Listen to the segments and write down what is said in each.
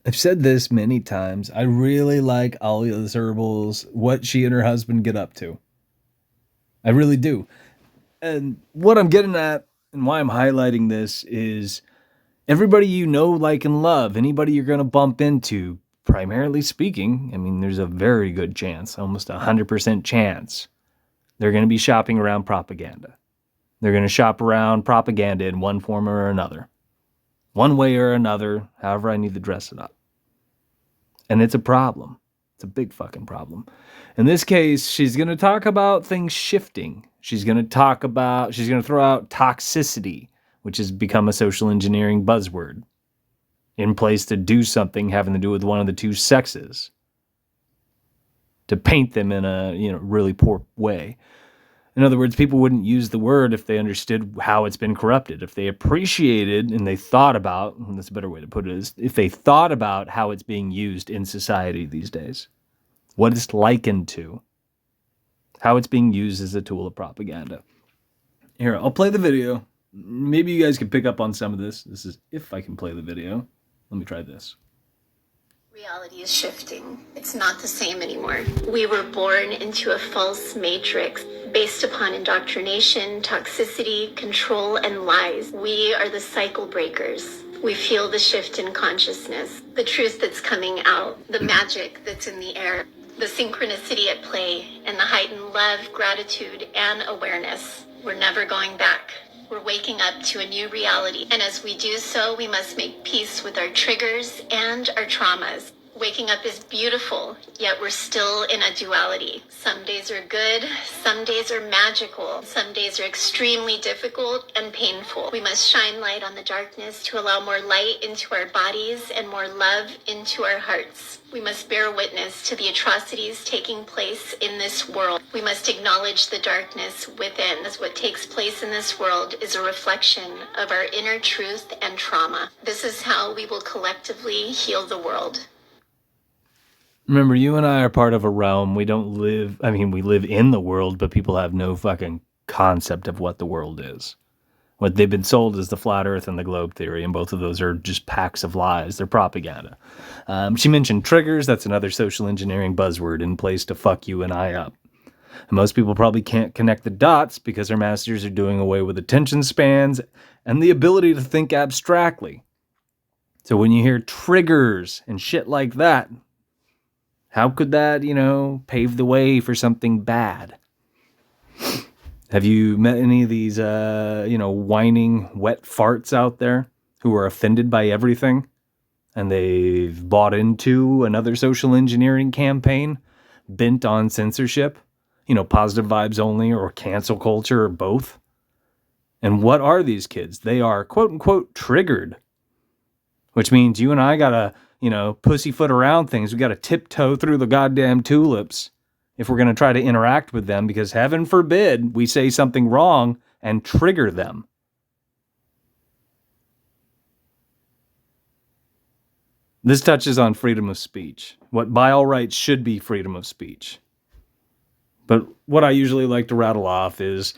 I've said this many times. I really like Alia Zerbel's what she and her husband get up to. I really do. And what I'm getting at and why I'm highlighting this is everybody you know, like, and love, anybody you're going to bump into, primarily speaking, I mean, there's a very good chance, almost 100% chance, they're going to be shopping around propaganda. They're going to shop around propaganda in one form or another, one way or another, however I need to dress it up. And it's a problem. It's a big fucking problem. In this case, she's going to talk about things shifting. She's going to throw out toxicity, which has become a social engineering buzzword, in place to do something having to do with one of the two sexes, to paint them in a really poor way. In other words, people wouldn't use the word if they understood how it's been corrupted. If they appreciated and they thought about, and that's a better way to put it, is if they thought about how it's being used in society these days, what it's likened to, how it's being used as a tool of propaganda. Here, I'll play the video. Maybe you guys can pick up on some of this. This is if I can play the video. Let me try this. Reality is shifting. It's not the same anymore. We were born into a false matrix based upon indoctrination, toxicity, control, and lies. We are the cycle breakers. We feel the shift in consciousness, the truth that's coming out, the magic that's in the air, the synchronicity at play, and the heightened love, gratitude, and awareness. We're never going back. We're waking up to a new reality. And as we do so, we must make peace with our triggers and our traumas. Waking up is beautiful, yet we're still in a duality. Some days are good, some days are magical, some days are extremely difficult and painful. We must shine light on the darkness to allow more light into our bodies and more love into our hearts. We must bear witness to the atrocities taking place in this world. We must acknowledge the darkness within, as what takes place in this world is a reflection of our inner truth and trauma. This is how we will collectively heal the world. Remember, you and I are part of a realm. We don't live, we live in the world, but people have no fucking concept of what the world is. What they've been sold is the flat earth and the globe theory, and both of those are just packs of lies. They're propaganda. She mentioned triggers. That's another social engineering buzzword in place to fuck you and I up. And most people probably can't connect the dots because their masters are doing away with attention spans and the ability to think abstractly. So when you hear triggers and shit like that, how could that, pave the way for something bad? Have you met any of these, whining wet farts out there who are offended by everything? And they've bought into another social engineering campaign bent on censorship? Positive vibes only or cancel culture or both? And what are these kids? They are, quote unquote, triggered. Which means you and I gotta, pussyfoot around things. We gotta tiptoe through the goddamn tulips if we're gonna try to interact with them, because heaven forbid we say something wrong and trigger them. This touches on freedom of speech, what by all rights should be freedom of speech. But what I usually like to rattle off is,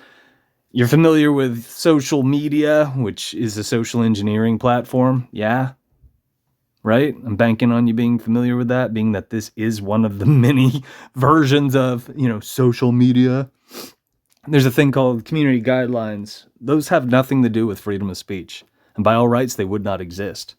you're familiar with social media, which is a social engineering platform, yeah? Right? I'm banking on you being familiar with that, being that this is one of the many versions of, social media. There's a thing called community guidelines. Those have nothing to do with freedom of speech. And by all rights, they would not exist.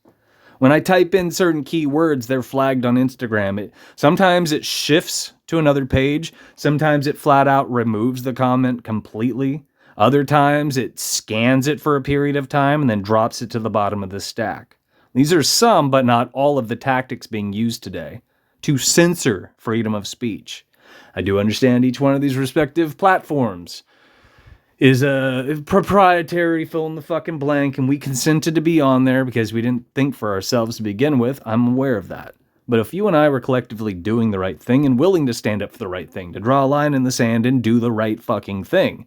When I type in certain keywords, they're flagged on Instagram. Sometimes it shifts to another page. Sometimes it flat out removes the comment completely. Other times it scans it for a period of time and then drops it to the bottom of the stack. These are some, but not all, of the tactics being used today to censor freedom of speech. I do understand each one of these respective platforms is a proprietary fill in the fucking blank, and we consented to be on there because we didn't think for ourselves to begin with. I'm aware of that. But if you and I were collectively doing the right thing and willing to stand up for the right thing, to draw a line in the sand and do the right fucking thing,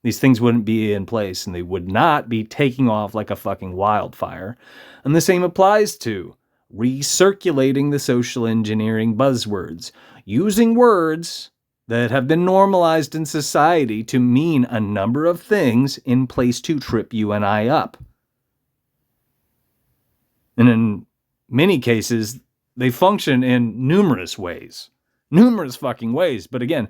these things wouldn't be in place and they would not be taking off like a fucking wildfire. And the same applies to recirculating the social engineering buzzwords, using words that have been normalized in society to mean a number of things in place to trip you and I up. And then many cases, they function in numerous fucking ways. But again,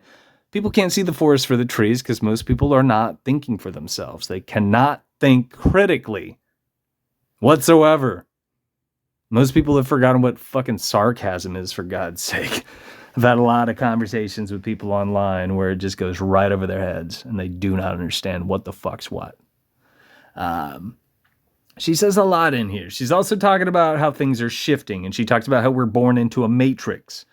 people can't see the forest for the trees because most people are not thinking for themselves. They cannot think critically whatsoever. Most people have forgotten what fucking sarcasm is, for God's sake. I've had a lot of conversations with people online where it just goes right over their heads and they do not understand what the fuck's what. She says a lot in here. She's also talking about how things are shifting, and she talks about how we're born into a matrix.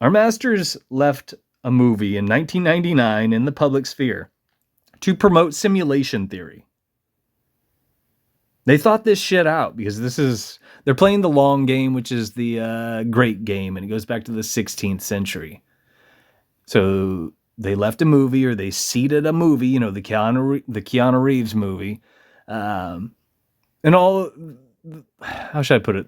Our masters left a movie in 1999 in the public sphere to promote simulation theory. They thought this shit out because they're playing the long game, which is the great game, and it goes back to the 16th century. So they left a movie, or they seeded a movie, the Keanu Reeves movie, and all. How should I put it?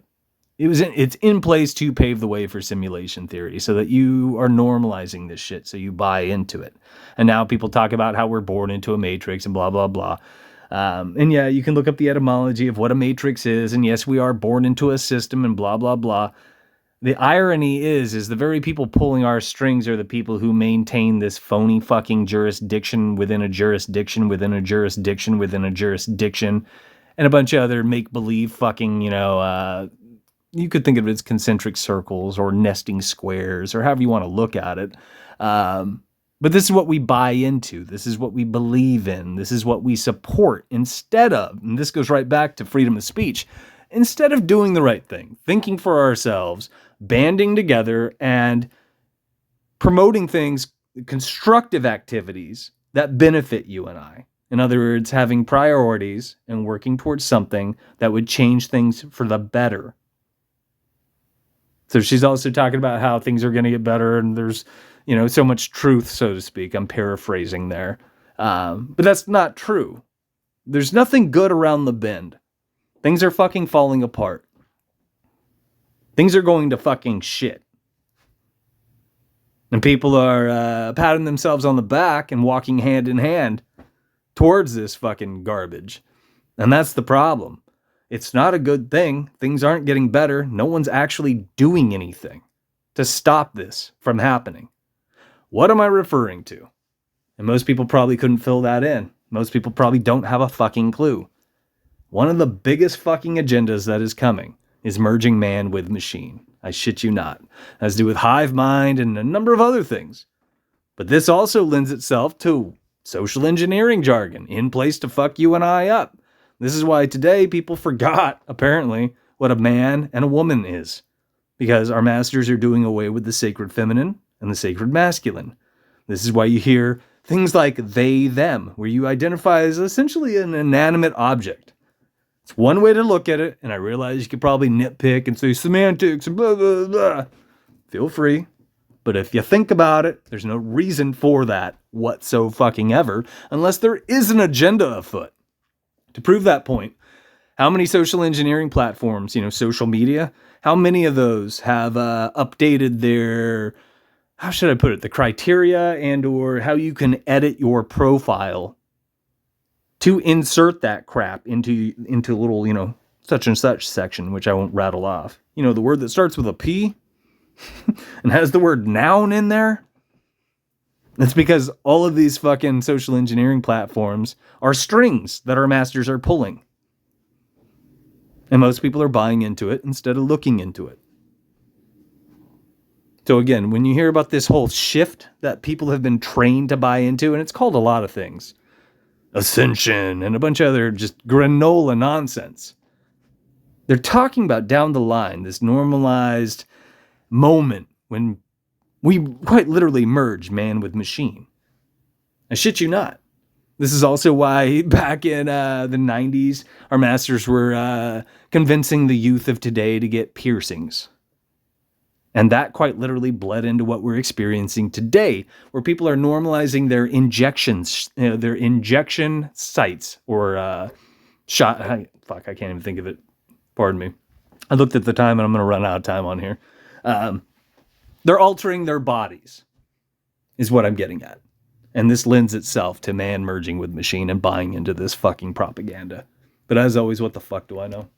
It's in place to pave the way for simulation theory, so that you are normalizing this shit, so you buy into it. And now people talk about how we're born into a matrix and blah blah blah. And yeah, you can look up the etymology of what a matrix is, and yes, we are born into a system and blah, blah, blah. The irony is the very people pulling our strings are the people who maintain this phony fucking jurisdiction within a jurisdiction within a jurisdiction within a jurisdiction, and a bunch of other make-believe fucking, you could think of it as concentric circles or nesting squares or however you want to look at it. But this is what we buy into. This is what we believe in. This is what we support instead of, and this goes right back to freedom of speech, instead of doing the right thing, thinking for ourselves, banding together and promoting things, constructive activities that benefit you and I. In other words, having priorities and working towards something that would change things for the better. So she's also talking about how things are going to get better, and there's so much truth, so to speak. I'm paraphrasing there. But that's not true. There's nothing good around the bend. Things are fucking falling apart. Things are going to fucking shit. And people are patting themselves on the back and walking hand in hand towards this fucking garbage. And that's the problem. It's not a good thing. Things aren't getting better. No one's actually doing anything to stop this from happening. What am I referring to? And most people probably couldn't fill that in. Most people probably don't have a fucking clue. One of the biggest fucking agendas that is coming is merging man with machine. I shit you not. It has to do with hive mind and a number of other things. But this also lends itself to social engineering jargon in place to fuck you and I up. This is why today people forgot, apparently, what a man and a woman is. Because our masters are doing away with the sacred feminine and the sacred masculine. This is why you hear things like they, them, where you identify as essentially an inanimate object. It's one way to look at it, and I realize you could probably nitpick and say semantics and blah, blah, blah. Feel free. But if you think about it, there's no reason for that whatsoever, unless there is an agenda afoot. To prove that point, how many social engineering platforms, social media, how many of those have updated their, how should I put it, the criteria and or how you can edit your profile to insert that crap into a little, such and such section, which I won't rattle off. The word that starts with a P and has the word noun in there. That's because all of these fucking social engineering platforms are strings that our masters are pulling. And most people are buying into it instead of looking into it. So again, when you hear about this whole shift that people have been trained to buy into, and it's called a lot of things, ascension and a bunch of other just granola nonsense. They're talking about down the line, this normalized moment when we quite literally merge man with machine. I shit you not. This is also why back in the 90s, our masters were convincing the youth of today to get piercings. And that quite literally bled into what we're experiencing today, where people are normalizing their injections, their injection sites or shot. Fuck, I can't even think of it. Pardon me. I looked at the time and I'm going to run out of time on here. They're altering their bodies is what I'm getting at. And this lends itself to man merging with machine and buying into this fucking propaganda. But as always, what the fuck do I know?